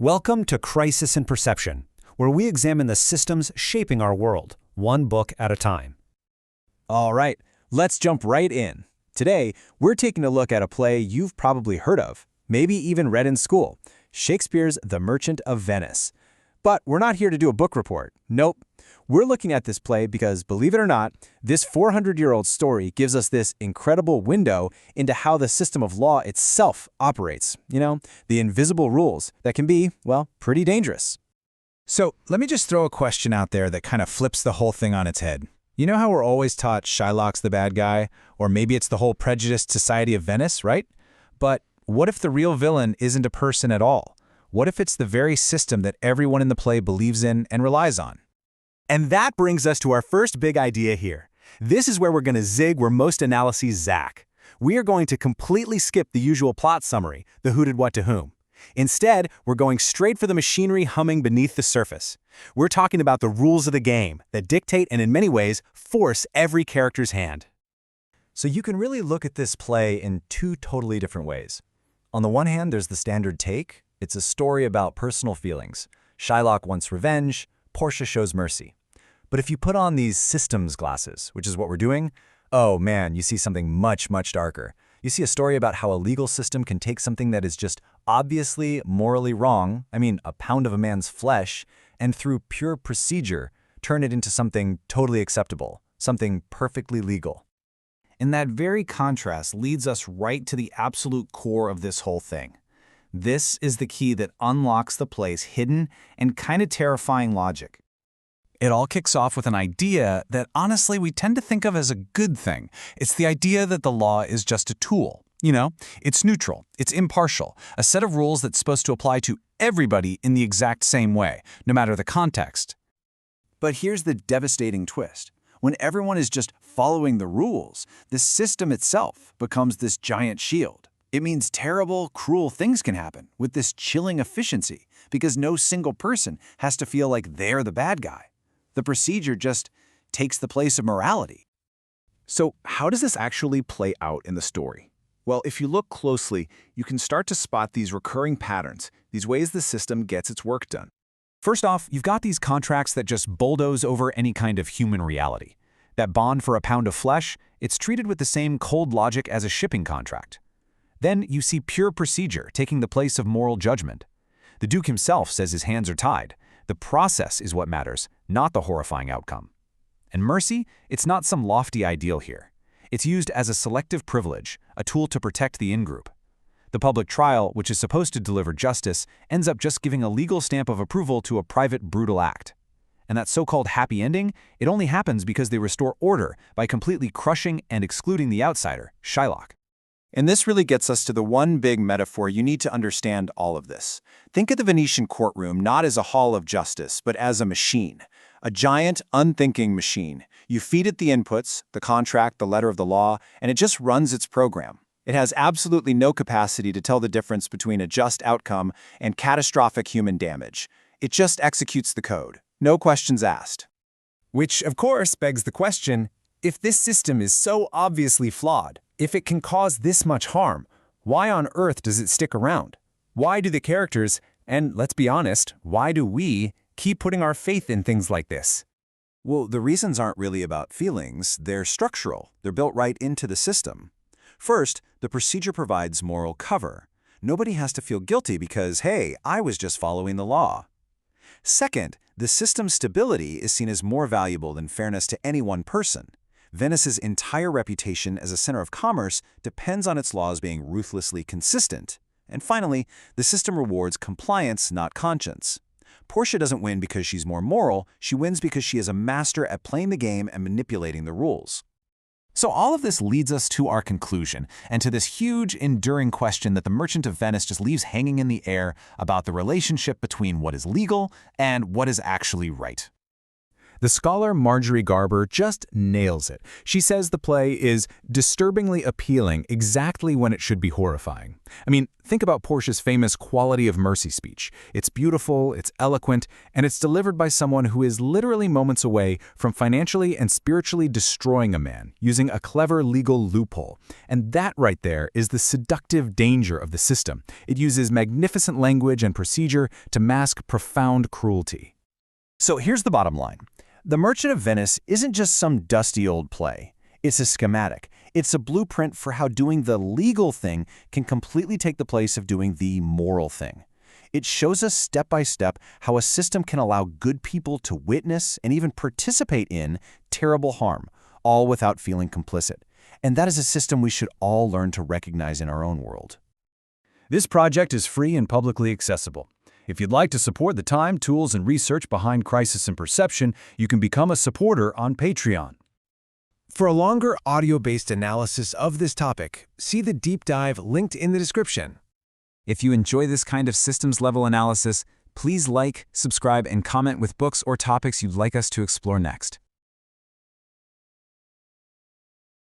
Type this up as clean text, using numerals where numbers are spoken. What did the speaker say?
Welcome to Crisis in Perception, where we examine the systems shaping our world, one book at a time. All right, let's jump right in. Today, we're taking a look at a play you've probably heard of, maybe even read in school, Shakespeare's The Merchant of Venice. But we're not here to do a book report. Nope. We're looking at this play because, believe it or not, this 400-year-old story gives us this incredible window into how the system of law itself operates. The invisible rules that can be, well, pretty dangerous. So let me just throw a question out there that kind of flips the whole thing on its head. You know how we're always taught Shylock's the bad guy? Or maybe it's the whole prejudiced society of Venice, right? But what if the real villain isn't a person at all? What if it's the very system that everyone in the play believes in and relies on? And that brings us to our first big idea here. This is where we're going to zig where most analyses zack. We are going to completely skip the usual plot summary, the who did what to whom. Instead, we're going straight for the machinery humming beneath the surface. We're talking about the rules of the game that dictate and in many ways force every character's hand. So you can really look at this play in two totally different ways. On the one hand, there's the standard take. It's a story about personal feelings. Shylock wants revenge, Portia shows mercy. But if you put on these systems glasses, which is what we're doing, oh man, you see something much, much darker. You see a story about how a legal system can take something that is just obviously morally wrong, a pound of a man's flesh, and through pure procedure, turn it into something totally acceptable, something perfectly legal. And that very contrast leads us right to the absolute core of this whole thing. This is the key that unlocks the play's hidden and kind of terrifying logic. It all kicks off with an idea that honestly we tend to think of as a good thing. It's the idea that the law is just a tool. It's neutral, it's impartial, a set of rules that's supposed to apply to everybody in the exact same way, no matter the context. But here's the devastating twist. When everyone is just following the rules, the system itself becomes this giant shield. It means terrible, cruel things can happen with this chilling efficiency because no single person has to feel like they're the bad guy. The procedure just takes the place of morality. So how does this actually play out in the story? Well, if you look closely, you can start to spot these recurring patterns, these ways the system gets its work done. First off, you've got these contracts that just bulldoze over any kind of human reality. That bond for a pound of flesh, it's treated with the same cold logic as a shipping contract. Then you see pure procedure taking the place of moral judgment. The Duke himself says his hands are tied. The process is what matters, not the horrifying outcome. And mercy, it's not some lofty ideal here. It's used as a selective privilege, a tool to protect the in-group. The public trial, which is supposed to deliver justice, ends up just giving a legal stamp of approval to a private, brutal act. And that so-called happy ending, it only happens because they restore order by completely crushing and excluding the outsider, Shylock. And this really gets us to the one big metaphor you need to understand all of this. Think of the Venetian courtroom not as a hall of justice, but as a machine. A giant, unthinking machine. You feed it the inputs, the contract, the letter of the law, and it just runs its program. It has absolutely no capacity to tell the difference between a just outcome and catastrophic human damage. It just executes the code. No questions asked. Which, of course, begs the question, if this system is so obviously flawed, if it can cause this much harm, why on earth does it stick around? Why do the characters, and let's be honest, why do we keep putting our faith in things like this? Well, the reasons aren't really about feelings, they're structural. They're built right into the system. First, the procedure provides moral cover. Nobody has to feel guilty because, hey, I was just following the law. Second, the system's stability is seen as more valuable than fairness to any one person. Venice's entire reputation as a center of commerce depends on its laws being ruthlessly consistent. And finally, the system rewards compliance, not conscience. Portia doesn't win because she's more moral, she wins because she is a master at playing the game and manipulating the rules. So all of this leads us to our conclusion, and to this huge, enduring question that The Merchant of Venice just leaves hanging in the air about the relationship between what is legal and what is actually right. The scholar Marjorie Garber just nails it. She says the play is disturbingly appealing exactly when it should be horrifying. I mean, think about Portia's famous Quality of Mercy speech. It's beautiful, it's eloquent, and it's delivered by someone who is literally moments away from financially and spiritually destroying a man using a clever legal loophole. And that right there is the seductive danger of the system. It uses magnificent language and procedure to mask profound cruelty. So here's the bottom line. The Merchant of Venice isn't just some dusty old play. It's a schematic. It's a blueprint for how doing the legal thing can completely take the place of doing the moral thing. It shows us step by step how a system can allow good people to witness and even participate in terrible harm, all without feeling complicit. And that is a system we should all learn to recognize in our own world. This project is free and publicly accessible. If you'd like to support the time, tools, and research behind Crisis and Perception, you can become a supporter on Patreon. For a longer audio-based analysis of this topic, see the deep dive linked in the description. If you enjoy this kind of systems-level analysis, please like, subscribe, and comment with books or topics you'd like us to explore next.